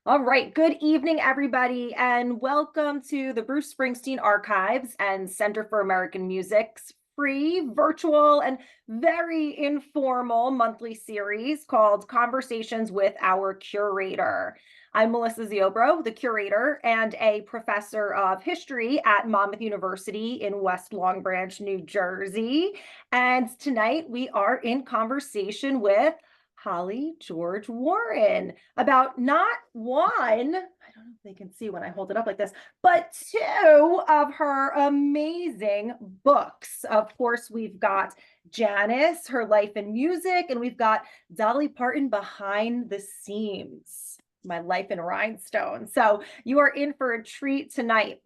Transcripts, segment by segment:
All right. Good evening, everybody, and welcome to the Bruce Springsteen Archives and Center for American Music's free, virtual, and very informal monthly series called Conversations with Our Curator. I'm Melissa Ziobro, the curator and a professor of history at Monmouth University in West Long Branch, New Jersey. And tonight we are in conversation with Holly George Warren about not one, I don't know if they can see when I hold it up like this, but two of her amazing books. Of course, we've got Janis, Her Life in Music, and we've got Dolly Parton, Behind the Scenes, My Life in Rhinestones. So you are in for a treat tonight.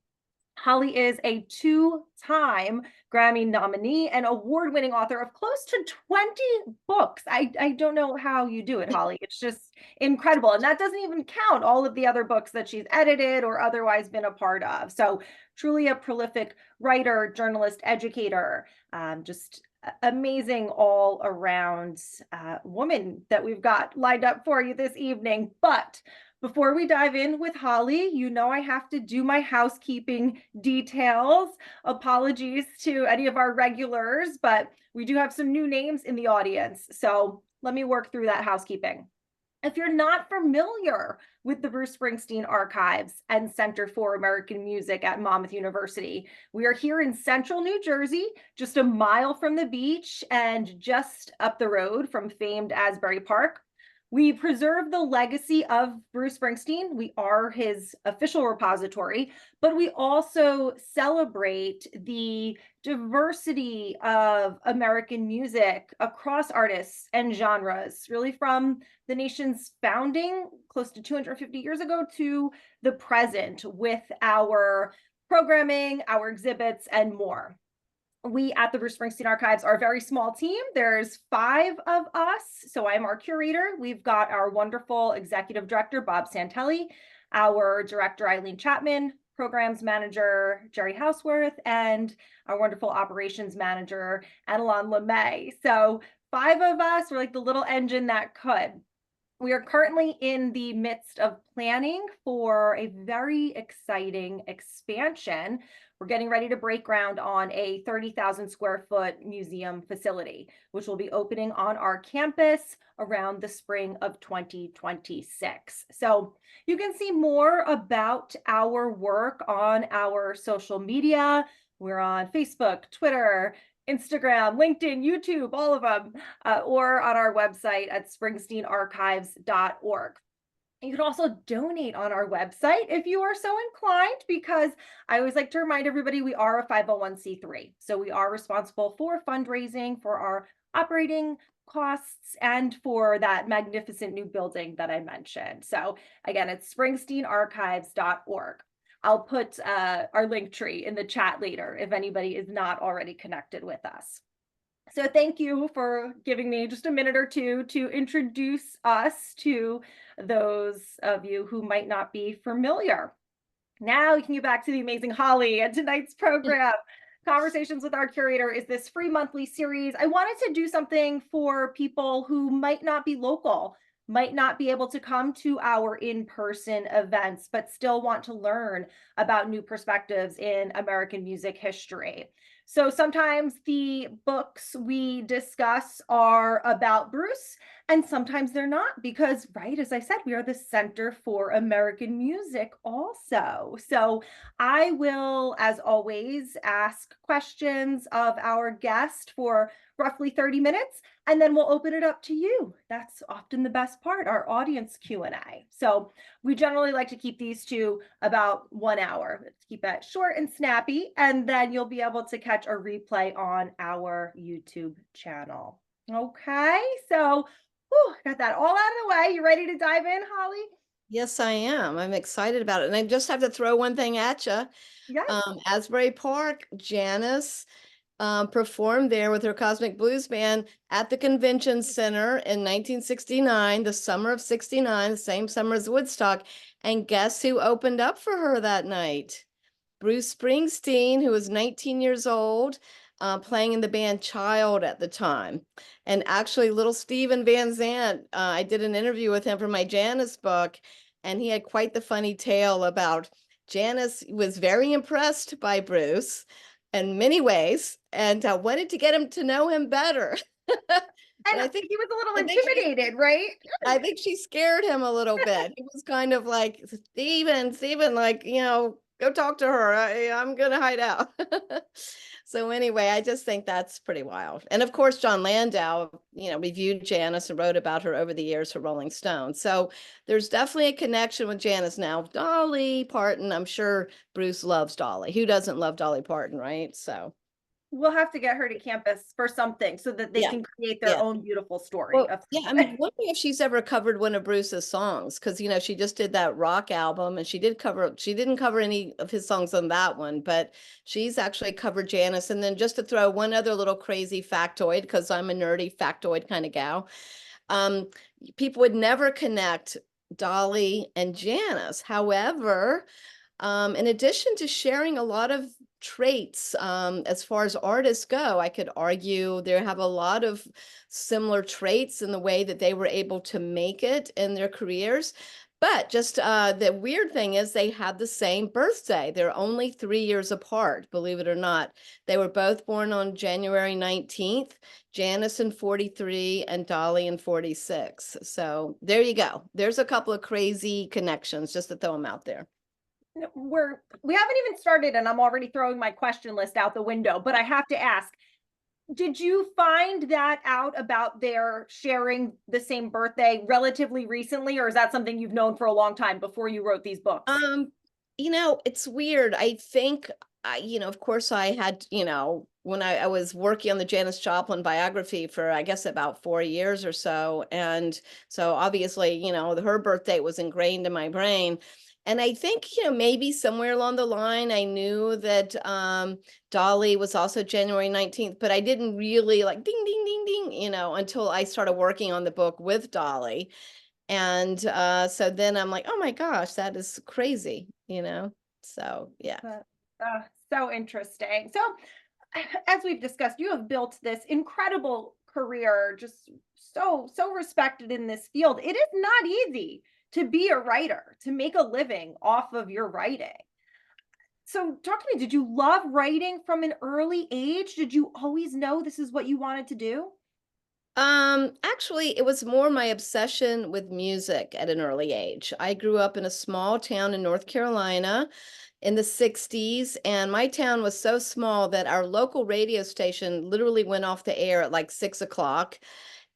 Holly is a two-time Grammy nominee and award-winning author of close to 20 books. I don't know how you do it, Holly. It's just incredible. And that doesn't even count all of the other books that she's edited or otherwise been a part of. So truly a prolific writer, journalist, educator, just amazing all around woman that we've got lined up for you this evening. But before we dive in with Holly, you know I have to do my housekeeping details. Apologies to any of our regulars, but we do have some new names in the audience. So let me work through that housekeeping. If you're not familiar with the Bruce Springsteen Archives and Center for American Music at Monmouth University, we are here in central New Jersey, just a mile from the beach and just up the road from famed Asbury Park. We preserve the legacy of Bruce Springsteen. We are his official repository, but we also celebrate the diversity of American music across artists and genres, really from the nation's founding close to 250 years ago to the present with our programming, our exhibits, and more. We at the Bruce Springsteen Archives are a very small team. There's 5 of us. So I'm our curator. We've got our wonderful executive director, Bob Santelli, our director, Eileen Chapman, programs manager, Jerry Houseworth, and our wonderful operations manager, Adeline LeMay. So 5 of us, we're like the little engine that could. We are currently in the midst of planning for a very exciting expansion. We're getting ready to break ground on a 30,000 square foot museum facility, which will be opening on our campus around the spring of 2026. So you can see more about our work on our social media. We're on Facebook, Twitter, Instagram, LinkedIn, YouTube, all of them, or on our website at springsteenarchives.org. You can also donate on our website if you are so inclined, because I always like to remind everybody we are a 501c3. So we are responsible for fundraising for our operating costs and for that magnificent new building that I mentioned. So again, it's springsteenarchives.org. I'll put our link tree in the chat later if anybody is not already connected with us. So thank you for giving me just a minute or two to introduce us to those of you who might not be familiar. Now we can get back to the amazing Holly and tonight's program. Conversations with Our Curator is this free monthly series. I wanted to do something for people who might not be local, might not be able to come to our in-person events, but still want to learn about new perspectives in American music history. So sometimes the books we discuss are about Bruce, and sometimes they're not, because, right, as I said, we are the Center for American Music also. So I will, as always, ask questions of our guest for roughly 30 minutes, and then we'll open it up to you. That's often the best part, our audience Q&A. So we generally like to keep these to about 1 hour. Let's keep it short and snappy, and then you'll be able to catch a replay on our YouTube channel. Okay, so got that all out of the way. You ready to dive in, Holly? Yes, I am. I'm excited about it. And I just have to throw one thing at you. Yes. Asbury Park, Janis performed there with her Cosmic Blues Band at the Convention Center in 1969, the summer of 69, the same summer as Woodstock. And guess who opened up for her that night? Bruce Springsteen, who was 19 years old, playing in the band Child at the time. And actually, little Steven Van Zandt, I did an interview with him for my Janis book. and he had quite the funny tale about Janis was very impressed by Bruce in many ways and wanted to get him to know him better. But And he was a little I think she intimidated, right? I think she scared him a little bit. He was kind of like, Steven, like, go talk to her. I'm gonna hide out. So anyway, I just think that's pretty wild. And of course, John Landau, reviewed Janis and wrote about her over the years for Rolling Stone. So there's definitely a connection with Janis now. Dolly Parton, I'm sure Bruce loves Dolly. Who doesn't love Dolly Parton, right? So We'll have to get her to campus for something so that they yeah, can create their yeah. own beautiful story Well, of yeah, I'm wondering if she's ever covered one of Bruce's songs, because she just did that rock album and she didn't cover any of his songs on that one, but she's actually covered Janis. And then just to throw one other little crazy factoid, because I'm a nerdy factoid kind of gal, um, people would never connect Dolly and Janis. However, in addition to sharing a lot of traits, as far as artists go, I could argue they have a lot of similar traits in the way that they were able to make it in their careers. But just the weird thing is they had the same birthday. They're only 3 years apart, believe it or not. They were both born on January 19th, Janis in 43 and Dolly in 46. So there you go. There's a couple of crazy connections just to throw them out there. We haven't even started and I'm already throwing my question list out the window, but I have to ask, did you find that out about their sharing the same birthday relatively recently, or is that something you've known for a long time before you wrote these books? It's weird. I think of course I had, when I was working on the Janis Joplin biography for, I guess, about 4 years or so. And so obviously, her birthday was ingrained in my brain. And I think, maybe somewhere along the line, I knew that Dolly was also January 19th, but I didn't really like ding, ding, ding, ding, until I started working on the book with Dolly. And so then I'm like, oh my gosh, that is crazy. So yeah. So interesting. So, as we've discussed, you have built this incredible career, just so respected in this field. It is not easy to be a writer, to make a living off of your writing. So, talk to me. Did you love writing from an early age? Did you always know this is what you wanted to do? Actually, it was more my obsession with music at an early age. I grew up in a small town in North Carolina in the 60s, and my town was so small that our local radio station literally went off the air at like 6 o'clock.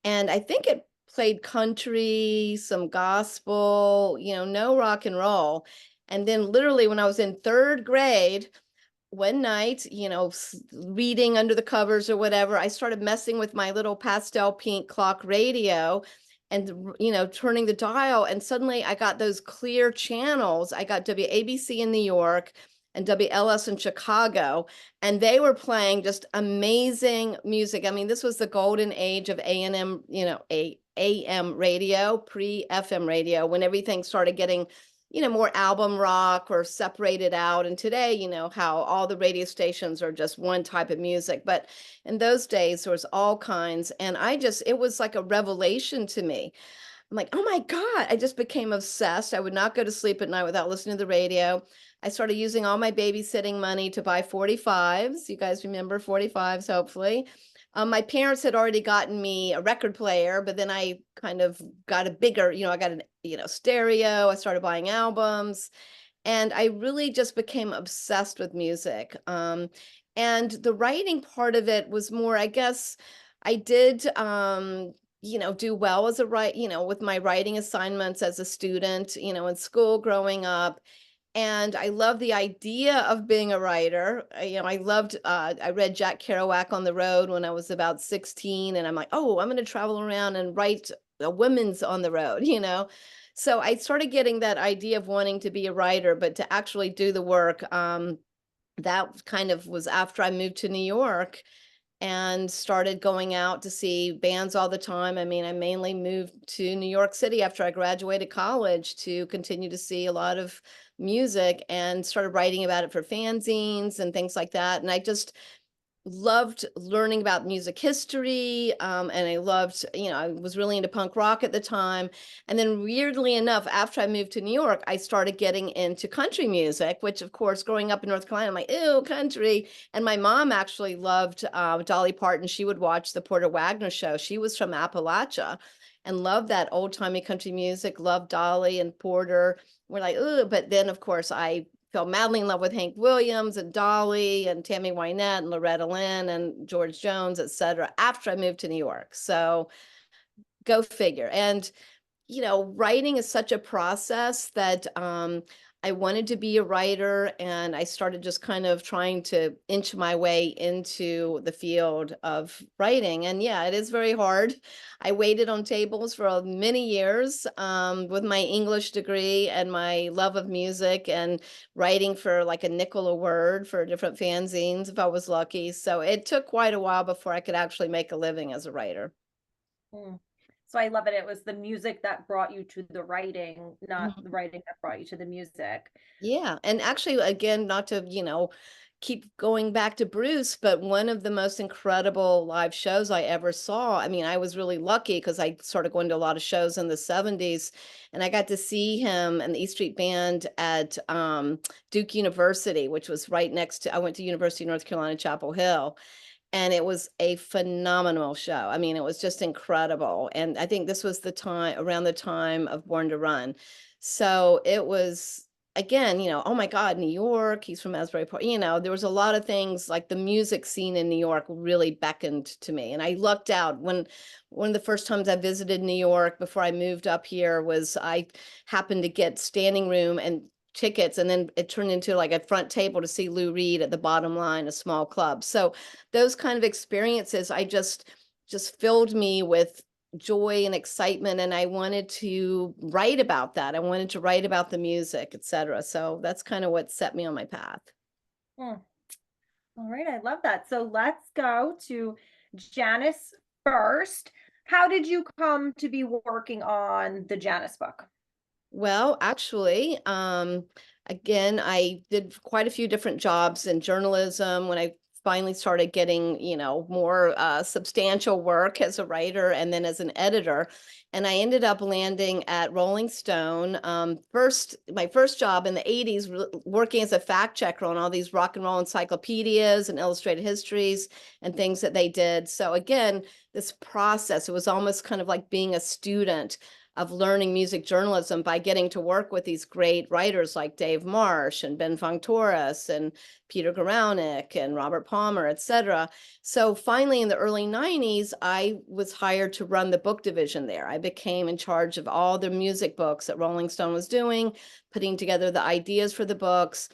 And I think it played country, some gospel, no rock and roll. And then literally when I was in third grade, one night, reading under the covers or whatever, I started messing with my little pastel pink clock radio and, turning the dial. And suddenly I got those clear channels. I got WABC in New York and WLS in Chicago, and they were playing just amazing music. I mean, this was the golden age of A&M, AM radio, pre-FM radio, when everything started getting more album rock or separated out. And today, how all the radio stations are just one type of music. But in those days, there was all kinds. And it was like a revelation to me. I'm like, oh my God, I just became obsessed. I would not go to sleep at night without listening to the radio. I started using all my babysitting money to buy 45s. You guys remember 45s, hopefully. My parents had already gotten me a record player, but then I kind of got a bigger, I got an, stereo. I started buying albums, and I really just became obsessed with music. And the writing part of it was more, I guess, I did, do well as with my writing assignments as a student, in school growing up. And I love the idea of being a writer. I read Jack Kerouac on the road when I was about 16, and I'm like, oh, I'm going to travel around and write a women's on the road. So I started getting that idea of wanting to be a writer, but to actually do the work, that kind of was after I moved to New York and started going out to see bands all the time. I mean, I mainly moved to New York City after I graduated college to continue to see a lot of music, and started writing about it for fanzines and things like that. And I just loved learning about music history, and I loved, I was really into punk rock at the time. And then weirdly enough, after I moved to New York, I started getting into country music, which of course, growing up in North Carolina, I'm like, ew, country. And my mom actually loved Dolly Parton. She would watch the Porter Wagner show. She was from Appalachia and loved that old timey country music, loved Dolly and Porter. We're like, ooh, but then of course I fell madly in love with Hank Williams and Dolly and Tammy Wynette and Loretta Lynn and George Jones, et cetera, after I moved to New York. So go figure. And writing is such a process that I wanted to be a writer, and I started just kind of trying to inch my way into the field of writing. And yeah, it is very hard. I waited on tables for many years with my English degree and my love of music, and writing for like a nickel a word for different fanzines if I was lucky. So it took quite a while before I could actually make a living as a writer. Mm. So I love it. It was the music that brought you to the writing, not the writing that brought you to the music. Yeah. And actually, again, not to, keep going back to Bruce, but one of the most incredible live shows I ever saw. I mean, I was really lucky because I started going to a lot of shows in the 70s, and I got to see him and the E Street Band at Duke University, which was right next to, I went to University of North Carolina, Chapel Hill. And it was a phenomenal show. I mean, it was just incredible. And I think this was the time, around the time of Born to Run. So it was, again, oh my God, New York, he's from Asbury Park. There was a lot of things, like the music scene in New York really beckoned to me. And I lucked out when one of the first times I visited New York before I moved up here was I happened to get standing room and tickets, and then it turned into like a front table to see Lou Reed at the Bottom Line, a small club. So those kind of experiences, I just filled me with joy and excitement, and I wanted to write about that. I wanted to write about the music, etc. So that's kind of what set me on my path. Mm. All right, I love that. So let's go to Janis first. How did you come to be working on the Janis book? Well, actually, again, I did quite a few different jobs in journalism when I finally started getting, more substantial work as a writer and then as an editor. And I ended up landing at Rolling Stone. My first job in the 80s, working as a fact checker on all these rock and roll encyclopedias and illustrated histories and things that they did. So again, this process, it was almost kind of like being a student of learning music journalism by getting to work with these great writers like Dave Marsh and Ben Fong Torres and Peter Guralnick and Robert Palmer, et cetera. So finally, in the early 90s, I was hired to run the book division there. I became in charge of all the music books that Rolling Stone was doing, putting together the ideas for the books,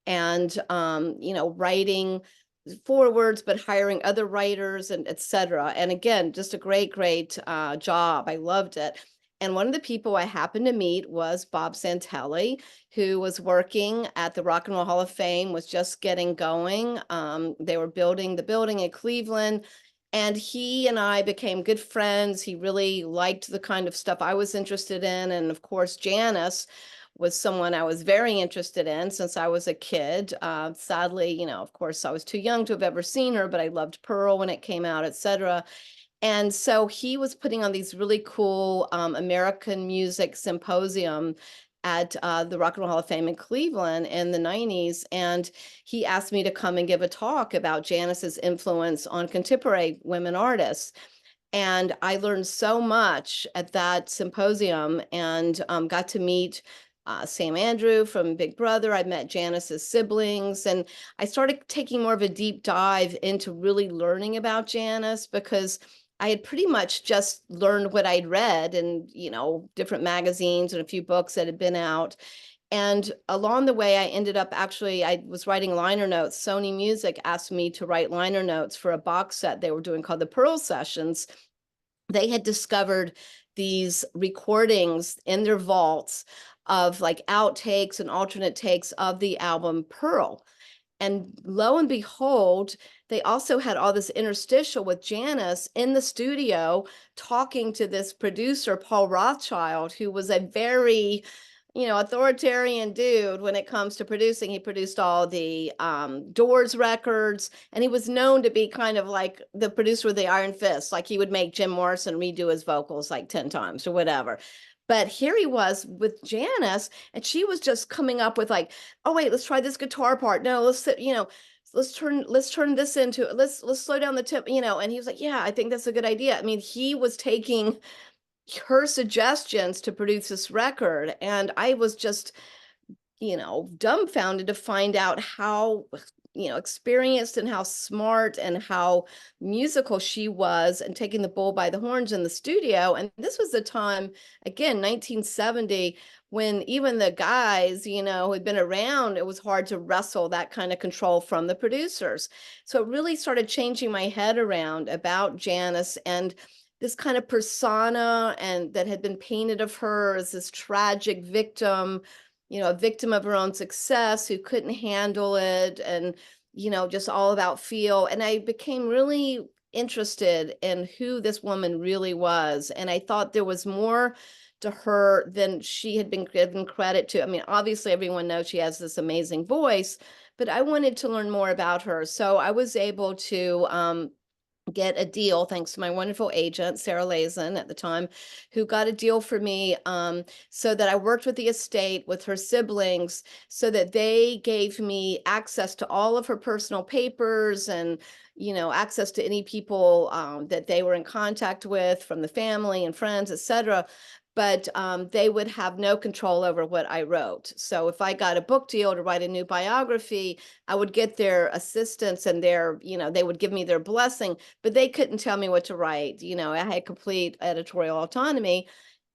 and writing forewords, but hiring other writers and et cetera. And again, just a great job. I loved it. And one of the people I happened to meet was Bob Santelli, who was working at the Rock and Roll Hall of Fame, was just getting going. They were building the building in Cleveland, and he and I became good friends. He really liked the kind of stuff I was interested in. And of course, Janis was someone I was very interested in since I was a kid. Sadly, of course, I was too young to have ever seen her, but I loved Pearl when it came out, et cetera. And so he was putting on these really cool American music symposium at the Rock and Roll Hall of Fame in Cleveland in the 90s. And he asked me to come and give a talk about Janis's influence on contemporary women artists. And I learned so much at that symposium, and got to meet Sam Andrew from Big Brother. I met Janis's siblings, and I started taking more of a deep dive into really learning about Janis, because I had pretty much just learned what I'd read in, different magazines and a few books that had been out. And along the way, I ended up I was writing liner notes. Sony Music asked me to write liner notes for a box set they were doing called the Pearl Sessions. They had discovered these recordings in their vaults of like outtakes and alternate takes of the album Pearl. And lo and behold, they also had all this interstitial with Janis in the studio talking to this producer, Paul Rothschild, who was a very authoritarian dude when it comes to producing. He produced all the Doors records, and he was known to be kind of like the producer with the iron fist. Like he would make Jim Morrison redo his vocals like 10 times or whatever. But here he was with Janis, and she was just coming up with like, oh wait, let's try this guitar part. No, let's turn this into, let's slow down the tip, and he was like, yeah, I think that's a good idea. I mean, he was taking her suggestions to produce this record, and I was just dumbfounded to find out how experienced and how smart and how musical she was, and taking the bull by the horns in the studio. And this was the time, again, 1970, when even the guys who had been around, it was hard to wrestle that kind of control from the producers. So it really started changing my head around about Janis and this kind of persona, and that had been painted of her as this tragic victim, a victim of her own success who couldn't handle it, and just all about feel. And I became really interested in who this woman really was, and I thought there was more to her than she had been given credit to. I mean, obviously everyone knows she has this amazing voice, but I wanted to learn more about her. So I was able to get a deal, thanks to my wonderful agent, Sarah Lazen at the time, who got a deal for me, so that I worked with the estate, with her siblings, so that they gave me access to all of her personal papers, and access to any people that they were in contact with from the family and friends, etc. But they would have no control over what I wrote. So if I got a book deal to write a new biography, I would get their assistance, and they would give me their blessing, but they couldn't tell me what to write. I had complete editorial autonomy.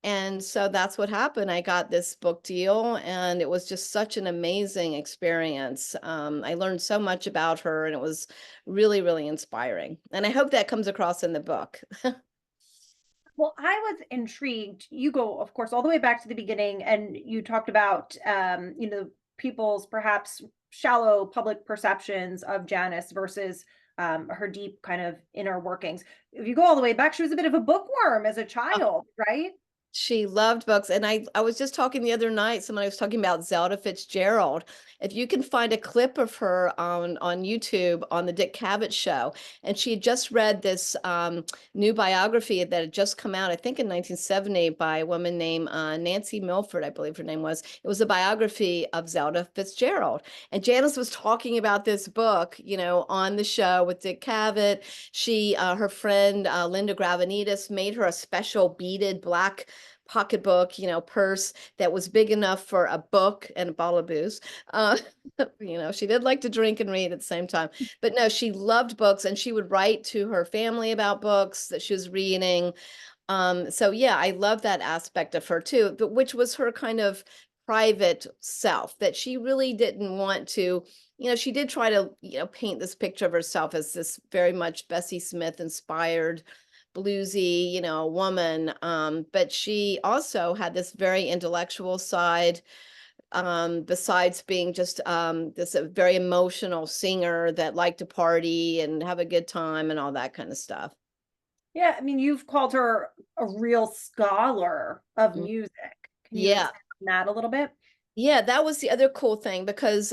And so that's what happened. I got this book deal, and it was just such an amazing experience. I learned so much about her, and it was really, really inspiring. And I hope that comes across in the book. Well, I was intrigued. You go, of course, all the way back to the beginning, and you talked about, people's perhaps shallow public perceptions of Janis versus her deep kind of inner workings. If you go all the way back, she was a bit of a bookworm as a child, right? She loved books. And I was just talking the other night, somebody was talking about Zelda Fitzgerald. If you can find a clip of her on YouTube on the Dick Cavett show, and she had just read this new biography that had just come out, I think in 1970, by a woman named Nancy Milford, I believe her name was. It was a biography of Zelda Fitzgerald. And Janis was talking about this book, on the show with Dick Cavett. Her friend Linda Gravenitas made her a special beaded black pocketbook, purse that was big enough for a book and a bottle of booze. She did like to drink and read at the same time, but no, she loved books, and she would write to her family about books that she was reading. So yeah, I love that aspect of her too, but which was her kind of private self, that she really didn't want to, she did try to, paint this picture of herself as this very much Bessie Smith inspired bluesy, woman. But she also had this very intellectual side, besides being just this a very emotional singer that liked to party and have a good time and all that kind of stuff. Yeah, I mean, you've called her a real scholar of Mm. music. Can you Yeah. expand on that a little bit? Yeah, that was the other cool thing, because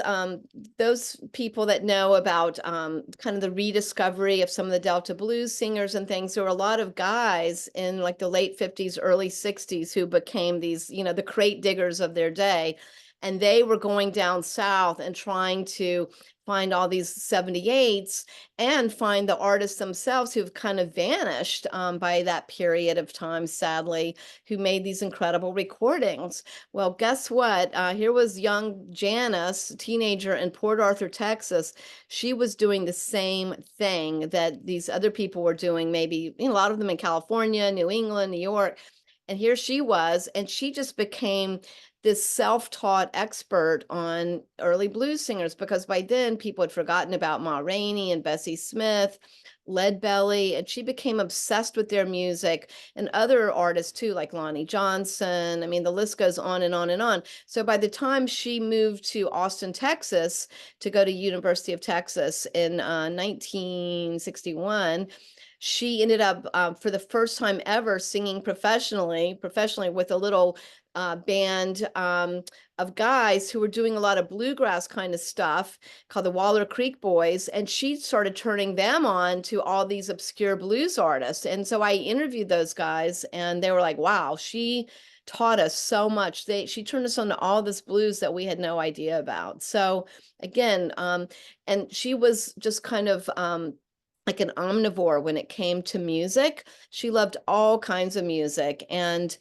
those people that know about kind of the rediscovery of some of the Delta blues singers and things, there were a lot of guys in like the late 50s, early 60s who became these, the crate diggers of their day. And they were going down south and trying to find all these 78s and find the artists themselves who've kind of vanished by that period of time, sadly, who made these incredible recordings. Well, guess what? Here was young Janis, a teenager in Port Arthur, Texas. She was doing the same thing that these other people were doing, maybe a lot of them in California, New England, New York. And here she was, and she just became this self-taught expert on early blues singers, because by then people had forgotten about Ma Rainey and Bessie Smith, Leadbelly, and she became obsessed with their music, and other artists too, like Lonnie Johnson. I mean, the list goes on and on and on. So by the time she moved to Austin, Texas, to go to University of Texas in 1961, she ended up for the first time ever singing professionally with a little band of guys who were doing a lot of bluegrass kind of stuff called the Waller Creek Boys. And she started turning them on to all these obscure blues artists. And so I interviewed those guys and they were like, wow, she taught us so much. She turned us on to all this blues that we had no idea about. So again, and she was just kind of like an omnivore when it came to music. She loved all kinds of music, and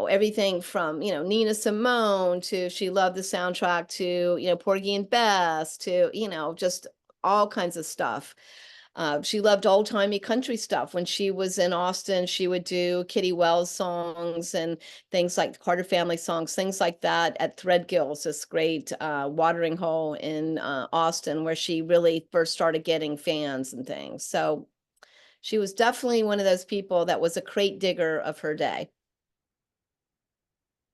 everything from, Nina Simone to, she loved the soundtrack to, Porgy and Bess to, just all kinds of stuff. She loved old-timey country stuff. When she was in Austin, she would do Kitty Wells songs and things like Carter Family songs, things like that at Threadgill's, this great watering hole in Austin, where she really first started getting fans and things. So she was definitely one of those people that was a crate digger of her day.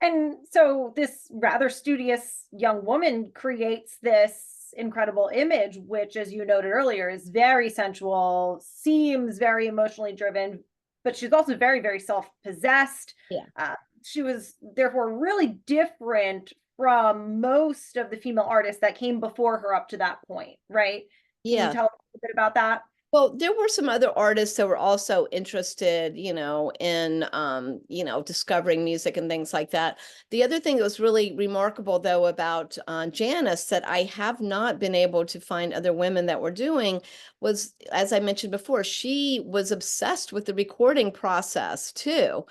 And so this rather studious young woman creates this incredible image, which, as you noted earlier, is very sensual, seems very emotionally driven, but she's also very, very self-possessed. Yeah. She was therefore really different from most of the female artists that came before her up to that point, right? Can you Yeah. tell us a bit about that? Well, there were some other artists that were also interested, in, discovering music and things like that. The other thing that was really remarkable, though, about Janis that I have not been able to find other women that were doing was, as I mentioned before, she was obsessed with the recording process too.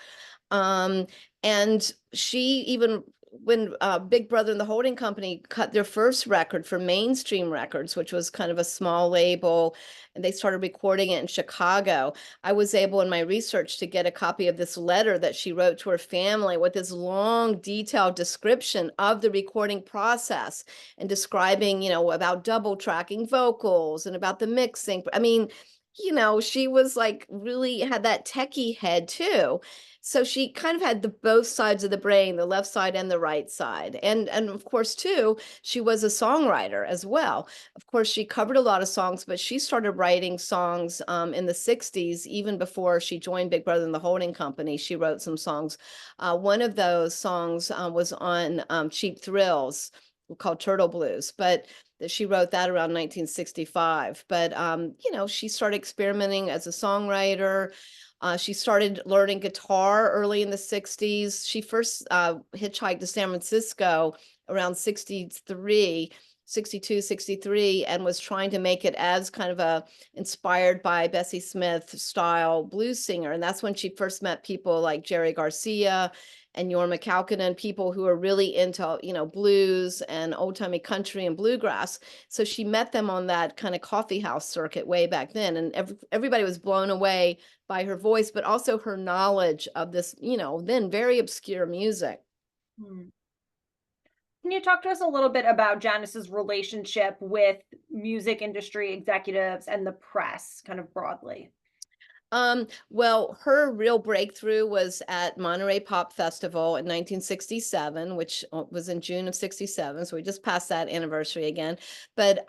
Um, and she even, when Big Brother and the Holding Company cut their first record for Mainstream Records, which was kind of a small label, and they started recording it in Chicago, I was able in my research to get a copy of this letter that she wrote to her family with this long, detailed description of the recording process and describing, about double tracking vocals and about the mixing. I mean, she was like really had that techie head too. So she kind of had the both sides of the brain, the left side and the right side. And of course, too, she was a songwriter as well. Of course, she covered a lot of songs, but she started writing songs in the 60s, even before she joined Big Brother and the Holding Company. She wrote some songs. One of those songs was on Cheap Thrills called Turtle Blues, but she wrote that around 1965. But, she started experimenting as a songwriter. She started learning guitar early in the 60s. She first hitchhiked to San Francisco around 63, 62, 63, and was trying to make it as kind of a inspired by Bessie Smith style blues singer. And that's when she first met people like Jerry Garcia and Jorma Kaukonen, people who are really into, blues and old-timey country and bluegrass. So she met them on that kind of coffee house circuit way back then. And everybody was blown away by her voice, but also her knowledge of this, then very obscure music. Hmm. Can you talk to us a little bit about Janis's relationship with music industry executives and the press, kind of broadly? Well, her real breakthrough was at Monterey Pop Festival in 1967, which was in June of 67. So we just passed that anniversary again. But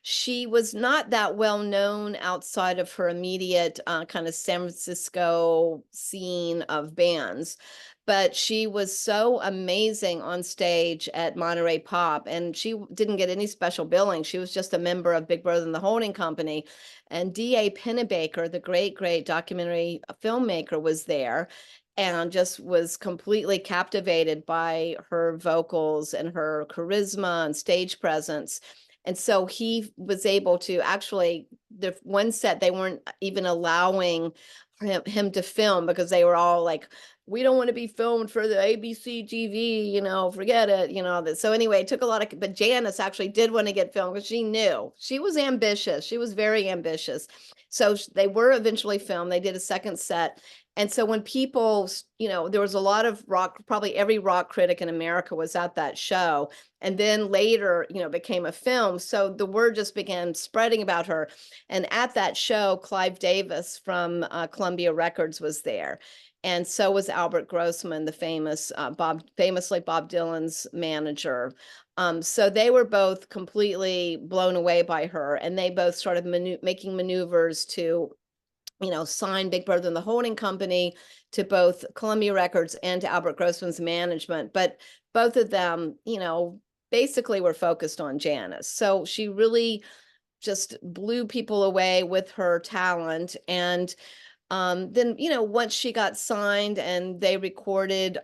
she was not that well known outside of her immediate kind of San Francisco scene of bands. But she was so amazing on stage at Monterey Pop, and she didn't get any special billing. She was just a member of Big Brother and the Holding Company. And D.A. Pennebaker, the great, great documentary filmmaker, was there and just was completely captivated by her vocals and her charisma and stage presence. And so he was able to actually, the one set, they weren't even allowing him to film because they were all like, we don't want to be filmed for the ABC TV, forget it, So anyway, it took a lot of, but Janis actually did want to get filmed because she knew she was ambitious. She was very ambitious. So they were eventually filmed. They did a second set. And so when people, there was a lot of rock, probably every rock critic in America was at that show. And then later, became a film. So the word just began spreading about her. And at that show, Clive Davis from Columbia Records was there. And so was Albert Grossman, the famously Bob Dylan's manager. So they were both completely blown away by her, and they both started making maneuvers to signed Big Brother and the Holding Company to both Columbia Records and to Albert Grossman's management. But both of them, basically were focused on Janis. So she really just blew people away with her talent. And then, once she got signed and they recorded,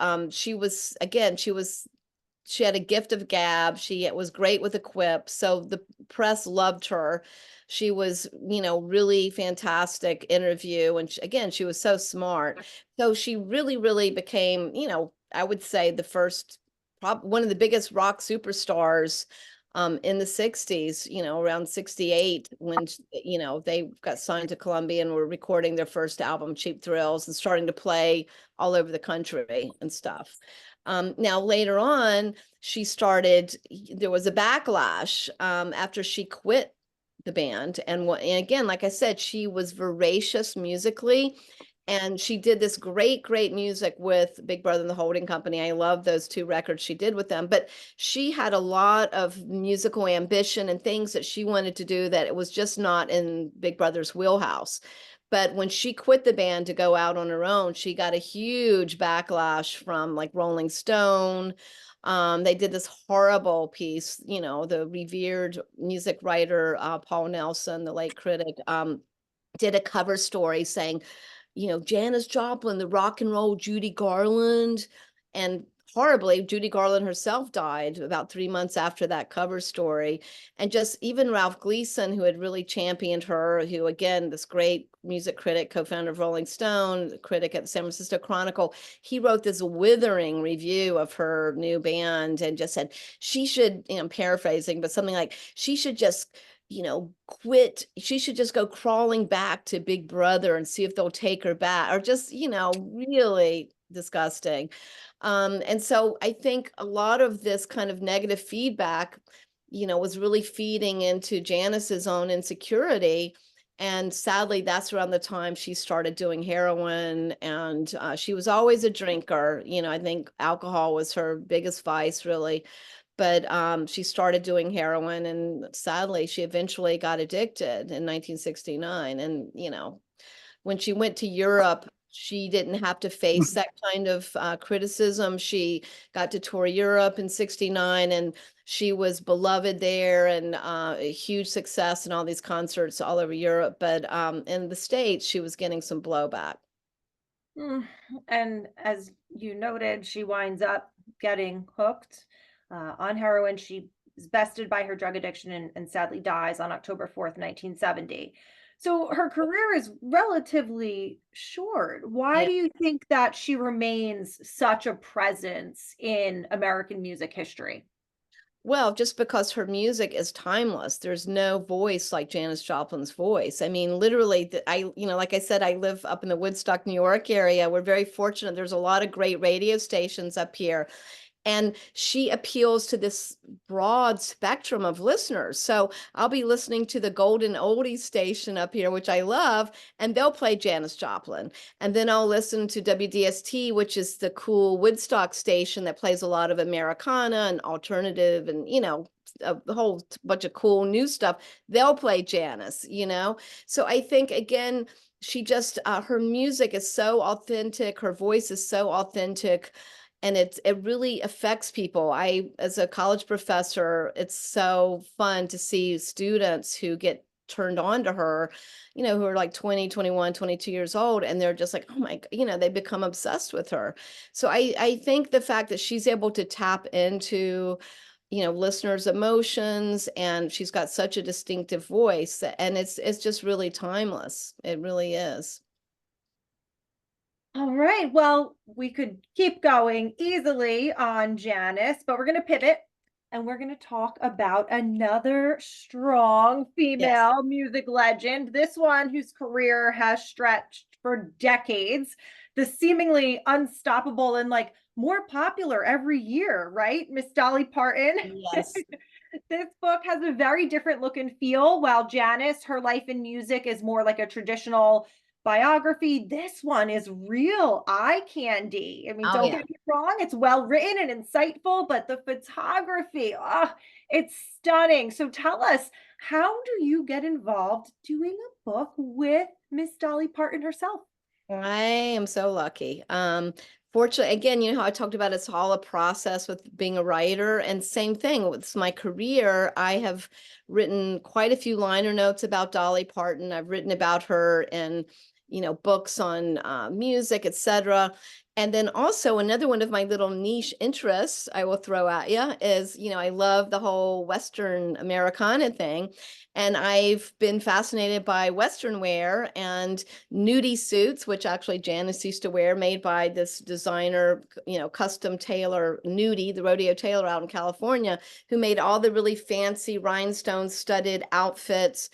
she had a gift of gab. She was great with a quip. So the press loved her. She was, really fantastic interview. And again, she was so smart. So she really, really became, I would say the first, one of the biggest rock superstars in the 60s, around 68, when, they got signed to Columbia and were recording their first album, Cheap Thrills, and starting to play all over the country and stuff. Now, later on, there was a backlash after she quit the band. And again, like I said, she was voracious musically. And she did this great, great music with Big Brother and the Holding Company. I love those 2 records she did with them. But she had a lot of musical ambition and things that she wanted to do that it was just not in Big Brother's wheelhouse. But when she quit the band to go out on her own, she got a huge backlash from like Rolling Stone. They did this horrible piece, the revered music writer, Paul Nelson, the late critic, did a cover story saying, Janis Joplin, the rock and roll Judy Garland. And horribly, Judy Garland herself died about 3 months after that cover story. And just even Ralph Gleason, who had really championed her, who, again, this great music critic, co-founder of Rolling Stone, critic at the San Francisco Chronicle, he wrote this withering review of her new band and just said she should, I'm paraphrasing, but something like she should just quit. She should just go crawling back to Big Brother and see if they'll take her back, or just, really disgusting. And so I think a lot of this kind of negative feedback, was really feeding into Janis's own insecurity. And sadly, that's around the time she started doing heroin. And she was always a drinker. I think alcohol was her biggest vice, really. But she started doing heroin, and sadly, she eventually got addicted in 1969. And, when she went to Europe, she didn't have to face that kind of criticism. She got to tour Europe in 69, and she was beloved there, and a huge success in all these concerts all over Europe. But in the States, she was getting some blowback. And as you noted, she winds up getting hooked on heroin. She is bested by her drug addiction and sadly dies on October 4th, 1970. So her career is relatively short. Why Yeah. do you think that she remains such a presence in American music history? Well, just because her music is timeless. There's no voice like Janis Joplin's voice. I mean, literally, like I said, I live up in the Woodstock, New York area. We're very fortunate. There's a lot of great radio stations up here. And she appeals to this broad spectrum of listeners. So I'll be listening to the Golden Oldies station up here, which I love, and they'll play Janis Joplin. And then I'll listen to WDST, which is the cool Woodstock station that plays a lot of Americana and alternative and, a whole bunch of cool new stuff. They'll play Janis. So I think, again, she just, her music is so authentic. Her voice is so authentic. And it really affects people. As a college professor, it's so fun to see students who get turned on to her, who are like 20, 21, 22 years old, and they're just like, oh my, they become obsessed with her. So I think the fact that she's able to tap into, listeners' emotions, and she's got such a distinctive voice, and it's just really timeless. It really is. All right. Well, we could keep going easily on Janis, but we're going to pivot and we're going to talk about another strong Yes. female music legend. This one whose career has stretched for decades, the seemingly unstoppable and like more popular every year, right? Miss Dolly Parton. Yes. This book has a very different look and feel, while Janis, her life in music is more like a traditional biography. This one is real eye candy. I mean, Oh don't yeah. get me wrong, it's well written and insightful, but the photography, it's stunning. So tell us, How do you get involved doing a book with Miss Dolly Parton herself? I am so lucky. Fortunately, again, you know how I talked about it's all a process with being a writer, and same thing with my career. I have written quite a few liner notes about Dolly Parton. I've written about her in, books on music, etc. And then also another one of my little niche interests I will throw at you is, I love the whole Western Americana thing. And I've been fascinated by Western wear and nudie suits, which actually Janis used to wear, made by this designer, custom tailor Nudie, the rodeo tailor out in California, who made all the really fancy rhinestone studded outfits,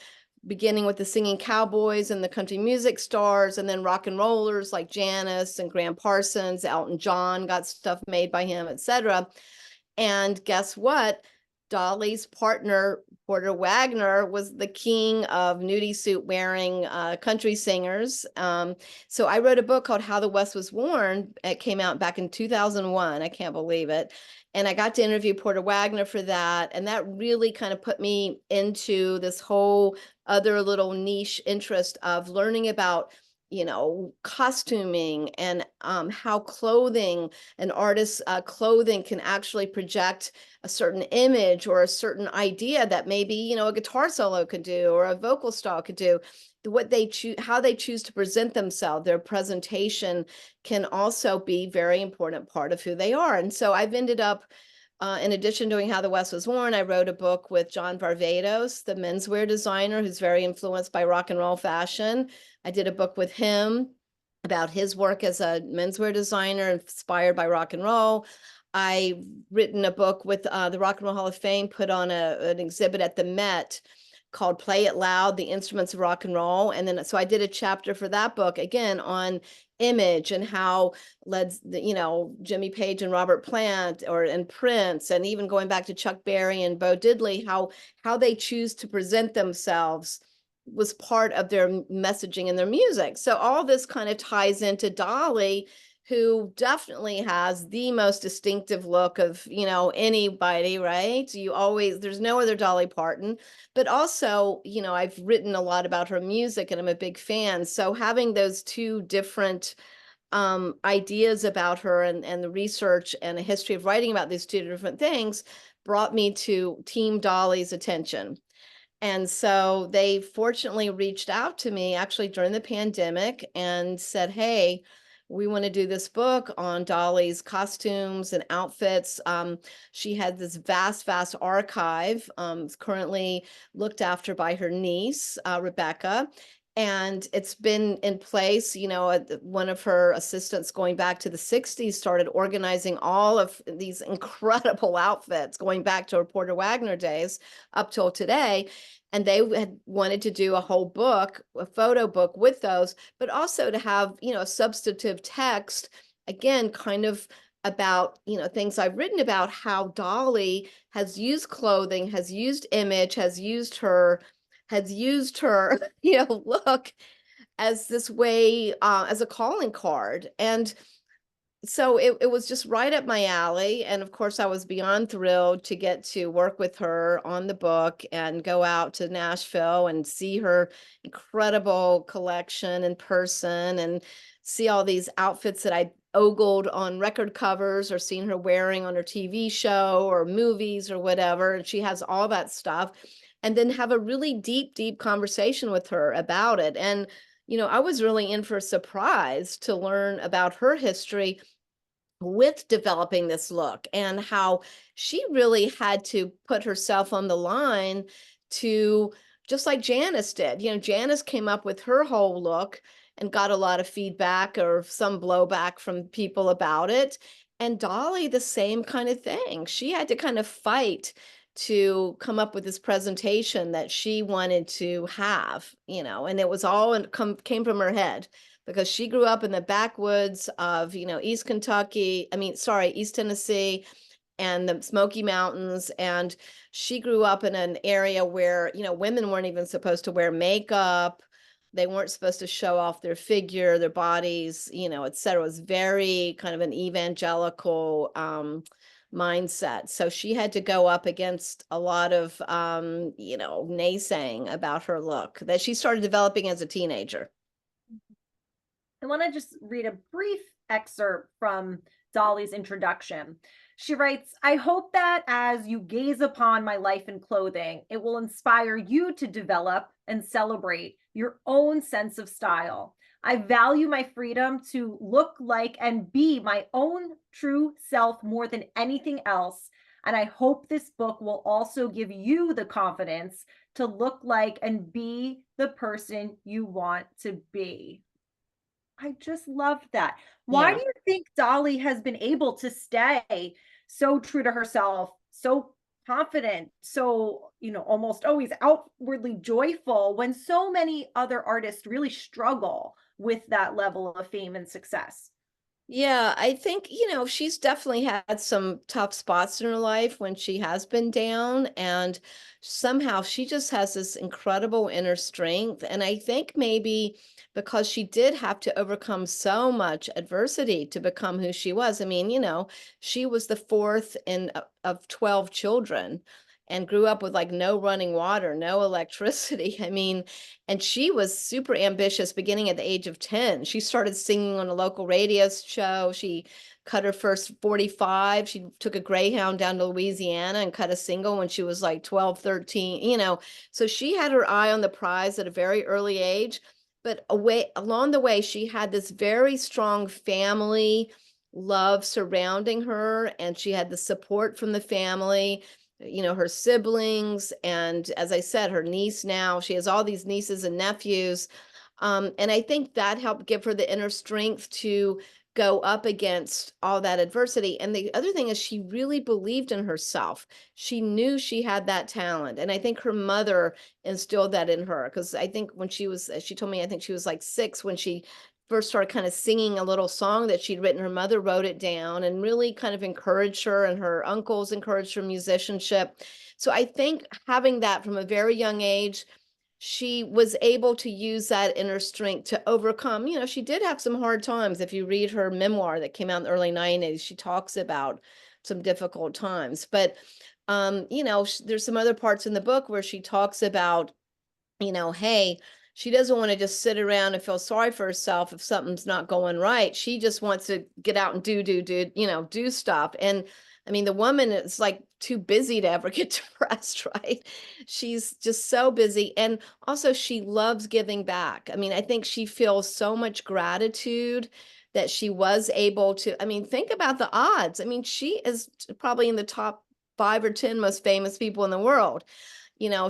beginning with the singing cowboys and the country music stars, and then rock and rollers like Janis and Graham Parsons, Elton John got stuff made by him, etc. And guess what? Dolly's partner, Porter Wagner, was the king of nudie suit wearing country singers. So I wrote a book called How the West Was Worn. It came out back in 2001. I can't believe it. And I got to interview Porter Wagner for that. And that really kind of put me into this whole other little niche interest of learning about costuming and how clothing, an artist's clothing can actually project a certain image or a certain idea that maybe, a guitar solo could do or a vocal style could do. What they choose, how they choose to present themselves, their presentation can also be very important part of who they are. And so I've ended up, in addition to doing How the West Was Worn, I wrote a book with John Varvatos, the menswear designer who's very influenced by rock and roll fashion. I did a book with him about his work as a menswear designer inspired by rock and roll. I've written a book with the Rock and Roll Hall of Fame, put on an exhibit at the Met called Play It Loud, The Instruments of Rock and Roll. And then, so I did a chapter for that book, again, on image and how Jimmy Page and Robert Plant and Prince, and even going back to Chuck Berry and Bo Diddley, how they choose to present themselves was part of their messaging and their music. So all this kind of ties into Dolly, who definitely has the most distinctive look of, anybody, right? There's no other Dolly Parton, but also, I've written a lot about her music and I'm a big fan. So having those two different ideas about her and the research and a history of writing about these two different things brought me to Team Dolly's attention. And so they fortunately reached out to me actually during the pandemic and said, hey, we want to do this book on Dolly's costumes and outfits. She had this vast, vast archive, currently looked after by her niece, Rebecca. And it's been in place, one of her assistants going back to the 60s started organizing all of these incredible outfits going back to Porter Wagner days up till today. And they had wanted to do a whole book, a photo book with those, but also to have, a substantive text, again, kind of about, things I've written about how Dolly has used clothing, has used image, has used her, look as this way, as a calling card. And so it was just right up my alley. And of course, I was beyond thrilled to get to work with her on the book and go out to Nashville and see her incredible collection in person and see all these outfits that I ogled on record covers or seen her wearing on her TV show or movies or whatever. And she has all that stuff. And then have a really deep, deep conversation with her about it. And I was really in for a surprise to learn about her history with developing this look and how she really had to put herself on the line to, just like Janis did. Janis came up with her whole look and got a lot of feedback or some blowback from people about it. And Dolly, the same kind of thing. She had to kind of fight to come up with this presentation that she wanted to have, and it was all came from her head because she grew up in the backwoods of, East Tennessee and the Smoky Mountains. And she grew up in an area where, women weren't even supposed to wear makeup. They weren't supposed to show off their figure, their bodies, et cetera. It was very kind of an evangelical, mindset. So she had to go up against a lot of, naysaying about her look that she started developing as a teenager. I want to just read a brief excerpt from Dolly's introduction. She writes, I hope that as you gaze upon my life in clothing, it will inspire you to develop and celebrate your own sense of style. I value my freedom to look like and be my own true self more than anything else. And I hope this book will also give you the confidence to look like and be the person you want to be. I just love that. Why Yeah. do you think Dolly has been able to stay so true to herself, so confident, so, almost always outwardly joyful when so many other artists really struggle with that level of fame and success? Yeah, I think, she's definitely had some tough spots in her life when she has been down, and somehow she just has this incredible inner strength. And I think maybe because she did have to overcome so much adversity to become who she was. I mean, she was the fourth of 12 children and grew up with like no running water, no electricity. I mean, and she was super ambitious beginning at the age of 10. She started singing on a local radio show. She cut her first 45. She took a Greyhound down to Louisiana and cut a single when she was like 12, 13. So she had her eye on the prize at a very early age. But along the way, she had this very strong family love surrounding her, and she had the support from the family, her siblings, and as I said, her niece. Now she has all these nieces and nephews, and I think that helped give her the inner strength to go up against all that adversity. And the other thing is she really believed in herself. She knew she had that talent, and I think her mother instilled that in her, because I think when she told me, I think she was like 6 when she first started kind of singing a little song that she'd written. Her mother wrote it down and really kind of encouraged her, and her uncles encouraged her musicianship. So I think having that from a very young age, she was able to use that inner strength to overcome. She did have some hard times. If you read her memoir that came out in the early 90s, she talks about some difficult times. But there's some other parts in the book where she talks about, hey, she doesn't want to just sit around and feel sorry for herself if something's not going right. She just wants to get out and do stuff. And I mean, the woman is like too busy to ever get depressed, right? She's just so busy. And also, she loves giving back. I mean, I think she feels so much gratitude that she was able to. I mean, think about the odds. I mean, she is probably in the top 5 or 10 most famous people in the world.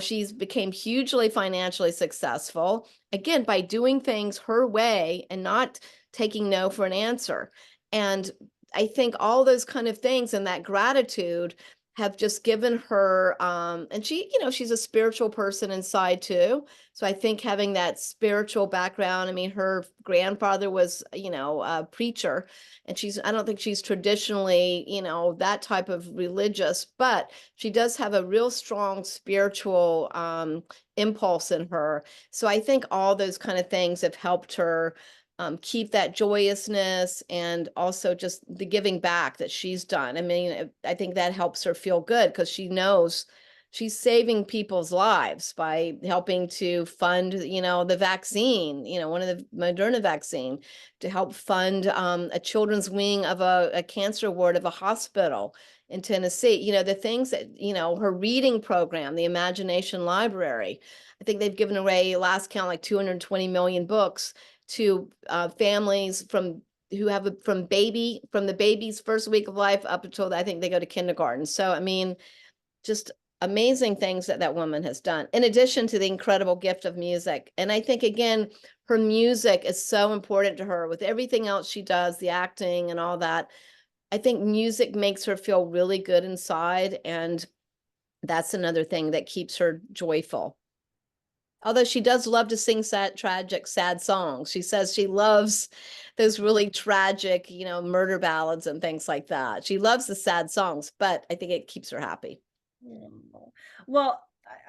She's became hugely financially successful, again, by doing things her way and not taking no for an answer. And I think all those kind of things and that gratitude have just given her, and she's a spiritual person inside too. So I think having that spiritual background, I mean, her grandfather was, a preacher, and I don't think she's traditionally, that type of religious, but she does have a real strong spiritual impulse in her. So I think all those kind of things have helped her keep that joyousness, and also just the giving back that she's done. I mean, I think that helps her feel good because she knows she's saving people's lives by helping to fund, the vaccine, one of the Moderna vaccine, to help fund a children's wing of a cancer ward of a hospital in Tennessee. The things that, her reading program, the Imagination Library. I think they've given away, last count, like 220 million books to families from the baby's first week of life up until I think they go to kindergarten. So, I mean, just amazing things that woman has done, in addition to the incredible gift of music. And I think, again, her music is so important to her with everything else she does, the acting and all that. I think music makes her feel really good inside. And that's another thing that keeps her joyful. Although she does love to sing sad, tragic, sad songs. She says she loves those really tragic, murder ballads and things like that. She loves the sad songs, but I think it keeps her happy. Well,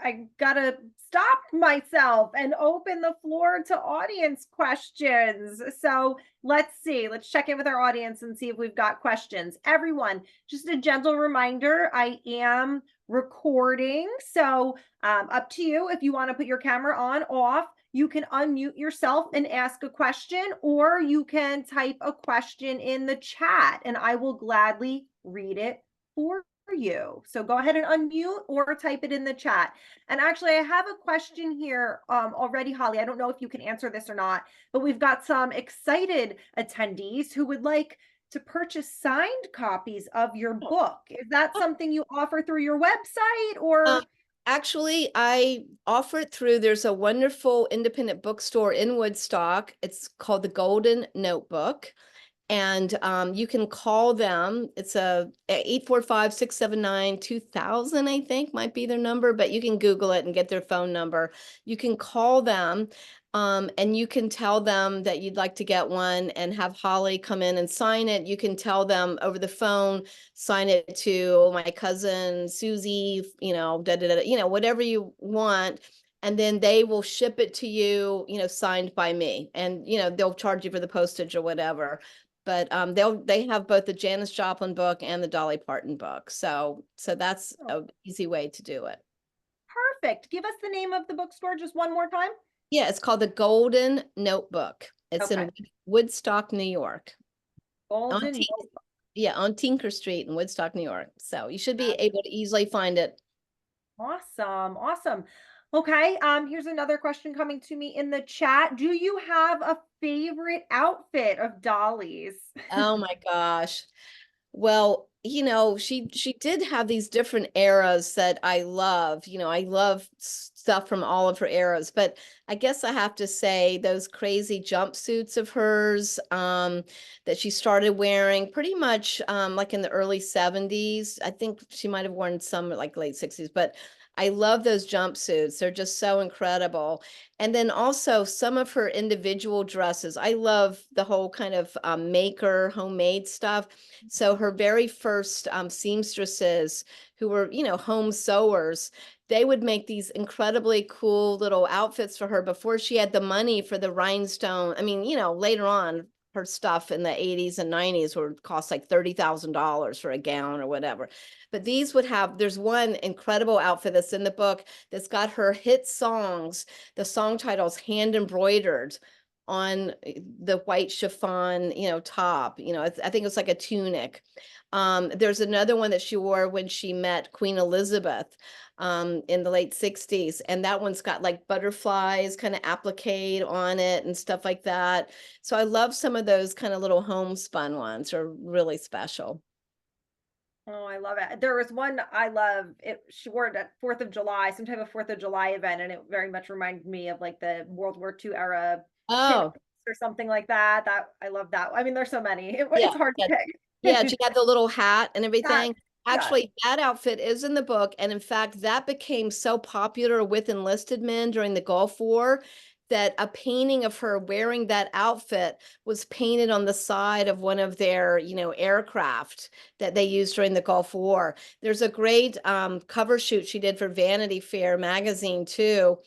I gotta stop myself and open the floor to audience questions. So let's see. Let's check in with our audience and see if we've got questions. Everyone, just a gentle reminder, I am recording. So up to you if you want to put your camera on, off. You can unmute yourself and ask a question, or you can type a question in the chat and I will gladly read it for you. So go ahead and unmute or type it in the chat. And actually, I have a question here already, Holly. I don't know if you can answer this or not, but we've got some excited attendees who would like to purchase signed copies of your book. Is that something you offer through your website or? Actually, I offer it through, there's a wonderful independent bookstore in Woodstock. It's called the Golden Notebook. And you can call them. It's a 845-679-2000, I think might be their number, but you can Google it and get their phone number. You can call them and you can tell them that you'd like to get one and have Holly come in and sign it. You can tell them over the phone, sign it to my cousin Susie, whatever you want. And then they will ship it to you, signed by me. And, they'll charge you for the postage or whatever. But they have both the Janis Joplin book and the Dolly Parton book. So that's an easy way to do it. Perfect. Give us the name of the bookstore just one more time. Yeah, it's called the Golden Notebook. It's in Woodstock, New York. Golden Notebook. Yeah, on Tinker Street in Woodstock, New York. So you should be able to easily find it. Awesome. Awesome. Okay. Here's another question coming to me in the chat. Do you have a favorite outfit of Dolly's? Oh my gosh. Well, she did have these different eras that I love. I love stuff from all of her eras, but I guess I have to say those crazy jumpsuits of hers that she started wearing pretty much like in the early 70s. I think she might have worn some like late 60s, but I love those jumpsuits. They're just so incredible. And then also some of her individual dresses. I love the whole kind of maker, homemade stuff. So her very first seamstresses who were, home sewers, they would make these incredibly cool little outfits for her before she had the money for the rhinestone. I mean, later on, her stuff in the 80s and 90s would cost like $30,000 for a gown or whatever. But these would have, there's one incredible outfit that's in the book that's got her hit songs, the song titles hand embroidered on the white chiffon, top, I think it's like a tunic. There's another one that she wore when she met Queen Elizabeth in the late 60s. And that one's got like butterflies kind of appliqued on it and stuff like that. So I love some of those kind of little homespun ones are really special. Oh, I love it. There was one I love. She wore it at 4th of July, some type of 4th of July event, and it very much reminded me of like the World War II era Oh, or something like that. I love that. I mean, there's so many. yeah. It's hard to pick. Yeah, she had the little hat and everything. Yeah. Actually, that outfit is in the book. And in fact, that became so popular with enlisted men during the Gulf War that a painting of her wearing that outfit was painted on the side of one of their, aircraft that they used during the Gulf War. There's a great cover shoot she did for Vanity Fair magazine too.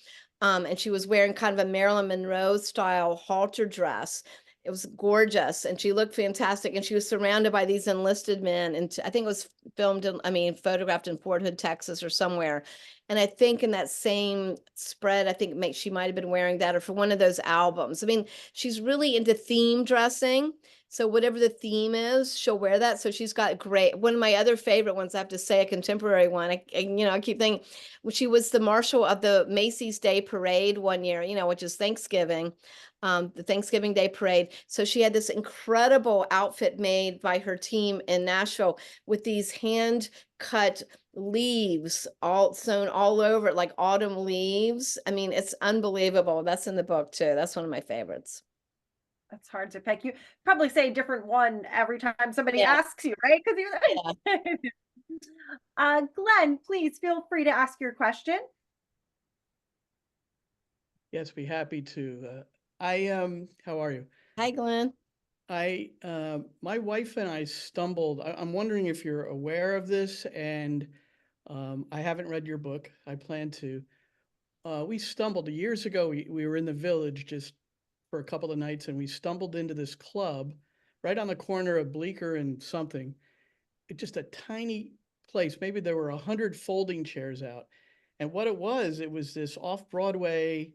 And she was wearing kind of a Marilyn Monroe style halter dress. It was gorgeous and she looked fantastic and she was surrounded by these enlisted men. And I think it was photographed in Fort Hood, Texas or somewhere. And I think in that same spread, I think she might've been wearing that or for one of those albums. I mean, she's really into theme dressing. So whatever the theme is, she'll wear that. So she's got great, one of my other favorite ones, I have to say a contemporary one. I keep thinking, she was the marshal of the Macy's Day Parade one year, which is Thanksgiving. The Thanksgiving Day Parade. So she had this incredible outfit made by her team in Nashville with these hand cut leaves all sewn all over it, like autumn leaves. I mean, it's unbelievable. That's in the book too. That's one of my favorites. That's hard to pick. You probably say a different one every time somebody asks you, right? Because Glenn, please feel free to ask your question. Yes, be happy to. How are you? Hi, Glenn. My wife and I stumbled. I'm wondering if you're aware of this, and I haven't read your book. I plan to. We stumbled years ago. We were in the village just for a couple of nights, and we stumbled into this club right on the corner of Bleecker and something. Just a tiny place. Maybe there were 100 folding chairs out. And what it was this off-Broadway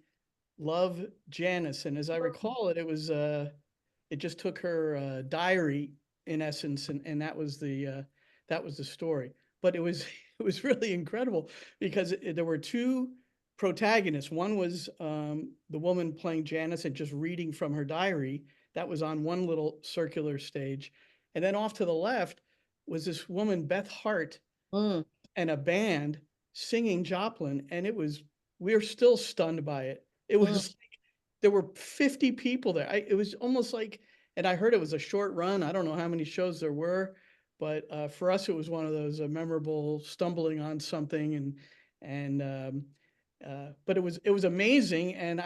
Love Janis. And as I recall it, it just took her diary in essence, and that was the story. But it was it was really incredible because there were two protagonists. One was the woman playing Janis and just reading from her diary. That was on one little circular stage, and then off to the left was this woman, Beth Hart, Mm. and a band singing Joplin, and we were still stunned by it. It Mm. was there were 50 people there. It was almost like, and I heard it was a short run. I don't know how many shows there were, but for us, it was one of those memorable stumbling on something, but it was amazing. And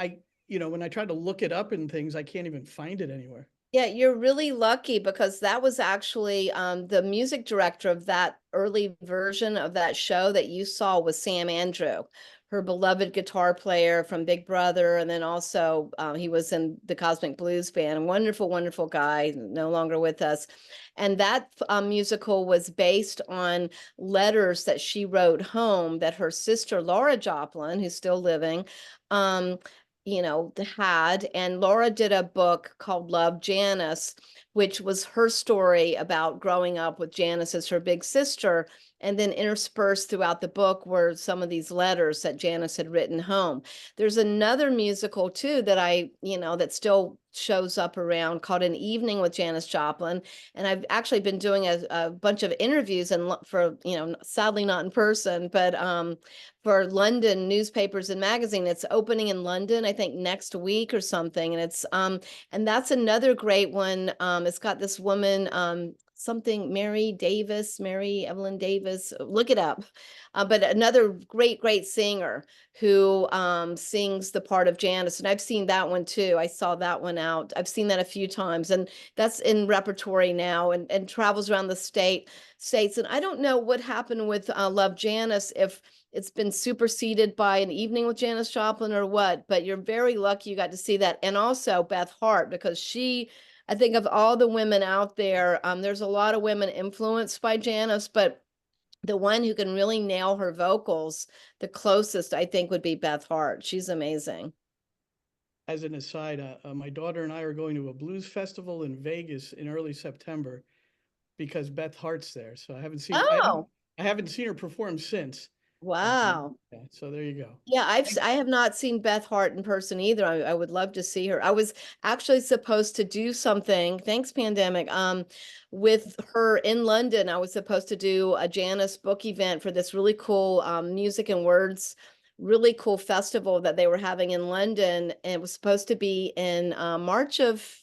when I tried to look it up and things, I can't even find it anywhere. Yeah, you're really lucky because that was actually the music director of that early version of that show that you saw was Sam Andrew, her beloved guitar player from Big Brother. And then also he was in the Cosmic Blues Band. Wonderful, wonderful guy, no longer with us. And that musical was based on letters that she wrote home that her sister, Laura Joplin, who's still living, had. And Laura did a book called Love Janis, which was her story about growing up with Janis as her big sister. And then interspersed throughout the book were some of these letters that Janis had written home. There's another musical too that that still shows up around called An Evening with Janis Joplin. And I've actually been doing a bunch of interviews and for, sadly not in person, but for London newspapers and magazine. It's opening in London, I think next week or something. And it's and that's another great one. It's got this woman, something Mary Evelyn Davis, look it up. But another great singer who sings the part of Janis. And I've seen that one too. I saw that one out. I've seen that a few times, and that's in repertory now and travels around the states. And I don't know what happened with Love Janis, if it's been superseded by An Evening with Janis Joplin or what, but you're very lucky you got to see that. And also Beth Hart, because I think of all the women out there, there's a lot of women influenced by Janis, but the one who can really nail her vocals the closest, I think, would be Beth Hart. She's amazing. As an aside, my daughter and I are going to a blues festival in Vegas in early September because Beth Hart's there. So Oh, I haven't seen her perform since. wow. Yeah, so there you go. Yeah, I have not seen Beth Hart in person either. I would love to see her. I was actually supposed to do something, thanks pandemic, with her in London. I was supposed to do a Janis book event for this really cool music and words, really cool festival that they were having in London. And it was supposed to be in March of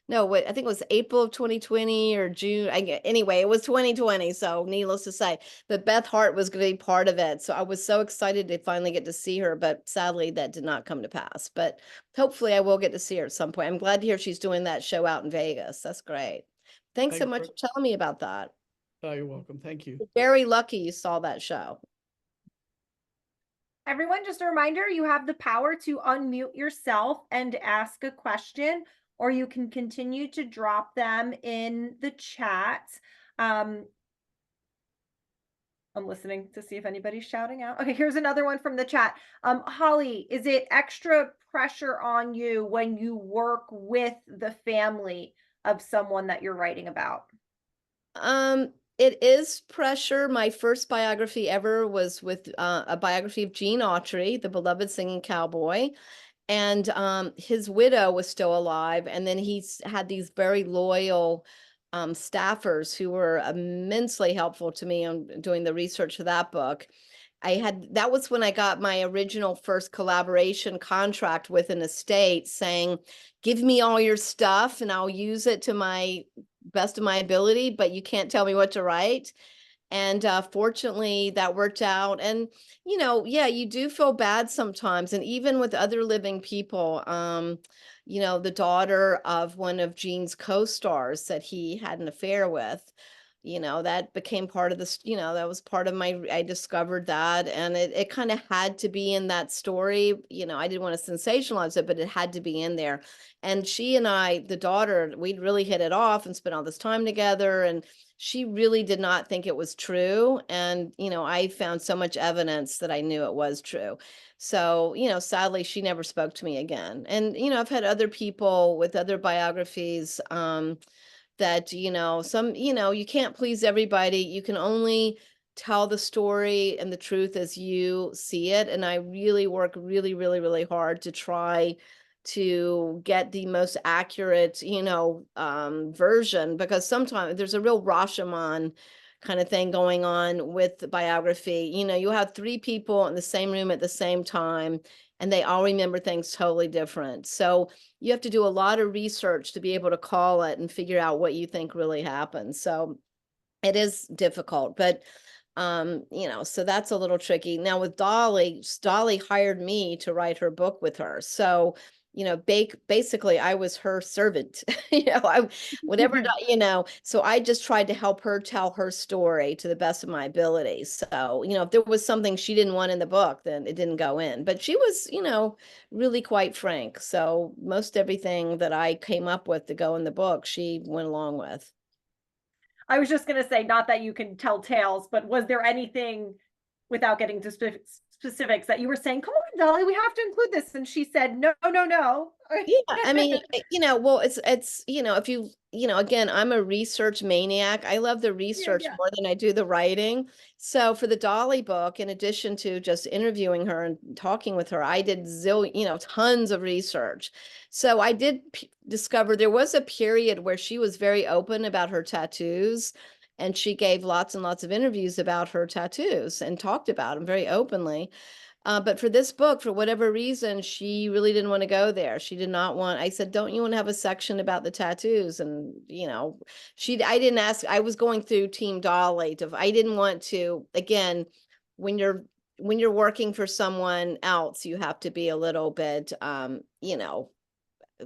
no, wait, I think it was April of 2020 or June. Anyway, it was 2020. So needless to say, but Beth Hart was going to be part of it. So I was so excited to finally get to see her, but sadly that did not come to pass. But hopefully I will get to see her at some point. I'm glad to hear she's doing that show out in Vegas. That's great. Thanks so much for telling me about that. Oh, you're welcome. Thank you. You're very lucky you saw that show. Everyone, just a reminder, you have the power to unmute yourself and ask a question, or you can continue to drop them in the chat. I'm listening to see if anybody's shouting out. Okay, here's another one from the chat. Holly, is it extra pressure on you when you work with the family of someone that you're writing about? It is pressure. My first biography ever was with a biography of Gene Autry, the beloved singing cowboy. And his widow was still alive. And then he's had these very loyal staffers who were immensely helpful to me on doing the research for that book. That was when I got my original first collaboration contract with an estate saying, give me all your stuff and I'll use it to my best of my ability, but you can't tell me what to write. And fortunately that worked out. And, yeah, you do feel bad sometimes. And even with other living people, the daughter of one of Gene's co-stars that he had an affair with, that became part of this, that was part of I discovered that, and it kind of had to be in that story. I didn't want to sensationalize it, but it had to be in there. And she and I, the daughter, we'd really hit it off and spent all this time together, and she really did not think it was true. And, I found so much evidence that I knew it was true. So, sadly, she never spoke to me again. And, I've had other people with other biographies, that, you can't please everybody. You can only tell the story and the truth as you see it. And I really work really, really, really hard to try to get the most accurate, version, because sometimes there's a real Rashomon kind of thing going on with the biography. You have three people in the same room at the same time, and they all remember things totally different. So you have to do a lot of research to be able to call it and figure out what you think really happened. So it is difficult, but so that's a little tricky. Now with Dolly hired me to write her book with her. So, basically I was her servant, whatever, so I just tried to help her tell her story to the best of my ability. So, if there was something she didn't want in the book, then it didn't go in, but she was, really quite frank. So most everything that I came up with to go in the book, she went along with. I was just going to say, not that you can tell tales, but was there anything, without getting to specifics, that you were saying, come on, Dolly, we have to include this? And she said, no, no, no. Yeah, I mean, well, it's, if you, again, I'm a research maniac. I love the research Yeah. more than I do the writing. So for the Dolly book, in addition to just interviewing her and talking with her, I did tons of research. So I did discover there was a period where she was very open about her tattoos, and she gave lots and lots of interviews about her tattoos and talked about them very openly. But for this book, for whatever reason, she really didn't want to go there. She did not want, I said, don't you want to have a section about the tattoos? And, I didn't ask, I was going through Team Dolly I didn't want to, again, when you're working for someone else, you have to be a little bit,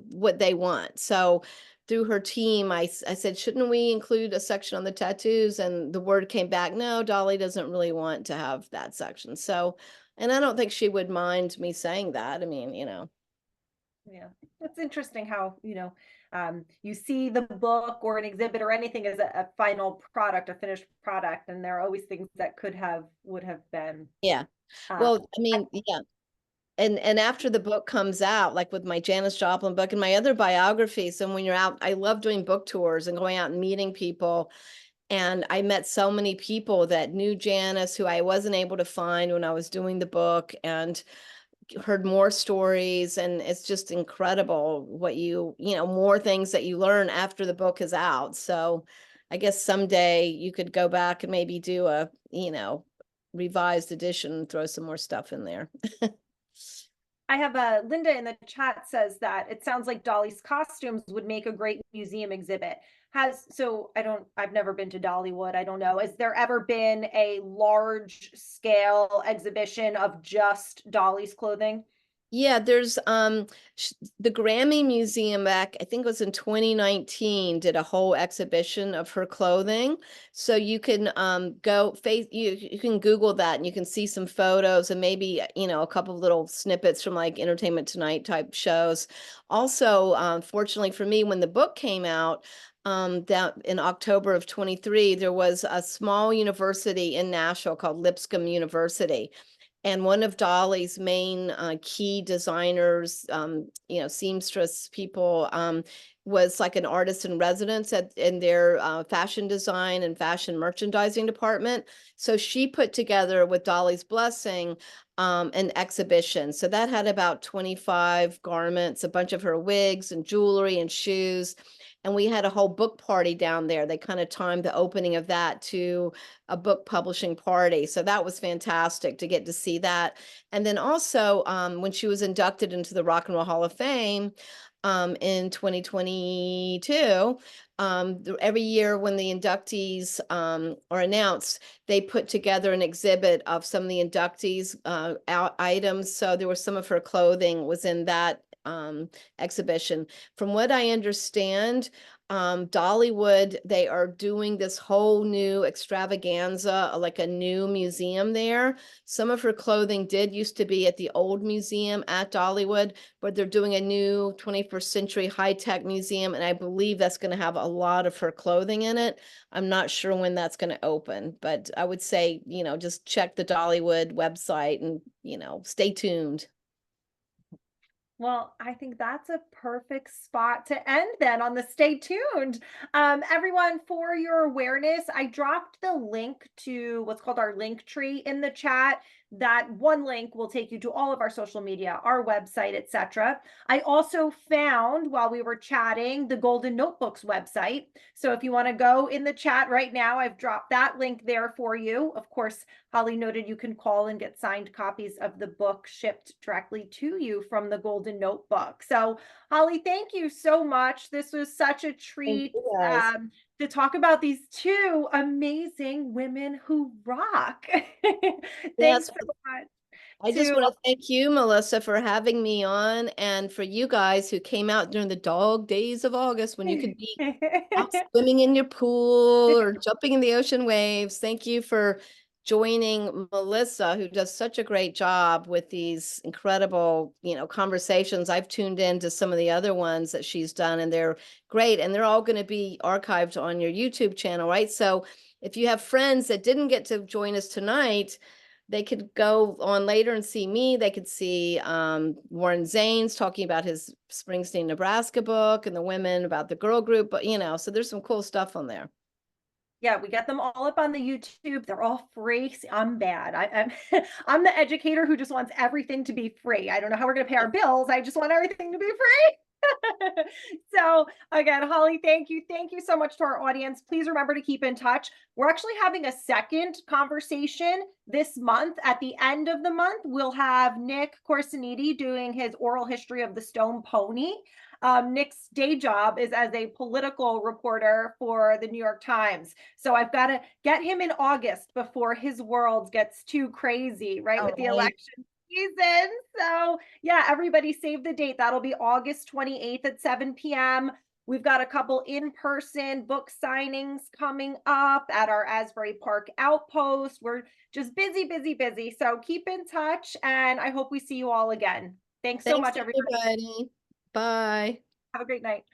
what they want. So through her team, I said, shouldn't we include a section on the tattoos? And the word came back, no, Dolly doesn't really want to have that section. So, and I don't think she would mind me saying that. I mean, Yeah, it's interesting how, you see the book or an exhibit or anything as a final product, a finished product, and there are always things that would have been. Yeah. Well, I mean, yeah. And after the book comes out, like with my Janis Joplin book and my other biographies, and when you're out, I love doing book tours and going out and meeting people. And I met so many people that knew Janis who I wasn't able to find when I was doing the book, and heard more stories. And it's just incredible what more things that you learn after the book is out. So I guess someday you could go back and maybe do a, revised edition and throw some more stuff in there. I have Linda in the chat says that it sounds like Dolly's costumes would make a great museum exhibit. I've never been to Dollywood. I don't know. Has there ever been a large scale exhibition of just Dolly's clothing? Yeah, there's the Grammy Museum back, I think it was in 2019, did a whole exhibition of her clothing. So you can you can Google that and you can see some photos and maybe, a couple of little snippets from like Entertainment Tonight type shows. Also, fortunately for me, when the book came out, down in October of 23, there was a small university in Nashville called Lipscomb University. And one of Dolly's main key designers, seamstress people, was like an artist in residence in their fashion design and fashion merchandising department. So she put together, with Dolly's blessing, an exhibition. So that had about 25 garments, a bunch of her wigs and jewelry and shoes. And we had a whole book party down there. They kind of timed the opening of that to a book publishing party. So that was fantastic to get to see that. And then also when she was inducted into the Rock and Roll Hall of Fame in 2022, every year when the inductees are announced, they put together an exhibit of some of the inductees items. So there was some of her clothing was in that exhibition. From what I understand, Dollywood, they are doing this whole new extravaganza, like a new museum there. Some of her clothing did used to be at the old museum at Dollywood, but they're doing a new 21st century high-tech museum, and I believe that's going to have a lot of her clothing in it. I'm not sure when that's going to open, but I would say, just check the Dollywood website and, stay tuned. Well, I think that's a perfect spot to end then on the stay tuned. Everyone, for your awareness, I dropped the link to what's called our link tree in the chat. That one link will take you to all of our social media, our website, etc. I also found, while we were chatting, the Golden Notebooks website. So if you want to go in the chat right now, I've dropped that link there for you. Of course, Holly noted you can call and get signed copies of the book shipped directly to you from the Golden Notebook. So Holly, thank you so much. This was such a treat to talk about these two amazing women who rock. Thanks Yes. so much. I just want to thank you, Melissa, for having me on, and for you guys who came out during the dog days of August when you could be out swimming in your pool or jumping in the ocean waves. Thank you for joining Melissa, who does such a great job with these incredible, conversations. I've tuned into some of the other ones that she's done, and they're great. And they're all going to be archived on your YouTube channel, right? So if you have friends that didn't get to join us tonight, they could go on later and see me. They could see Warren Zanes talking about his Springsteen, Nebraska book, and the women about the girl group. But, so there's some cool stuff on there. Yeah, we got them all up on the YouTube. They're all free. See, I'm bad. I'm the educator who just wants everything to be free. I don't know how we're going to pay our bills. I just want everything to be free. So again, Holly, thank you. Thank you so much to our audience. Please remember to keep in touch. We're actually having a second conversation this month. At the end of the month, we'll have Nick Corsiniti doing his oral history of the Stone Pony. Nick's day job is as a political reporter for the New York Times. So I've got to get him in August before his world gets too crazy, right? With the election season. So yeah, everybody save the date. That'll be August 28th at 7 p.m. We've got a couple in-person book signings coming up at our Asbury Park outpost. We're just busy, busy, busy. So keep in touch, and I hope we see you all again. Thanks so much, everybody. Bye. Have a great night.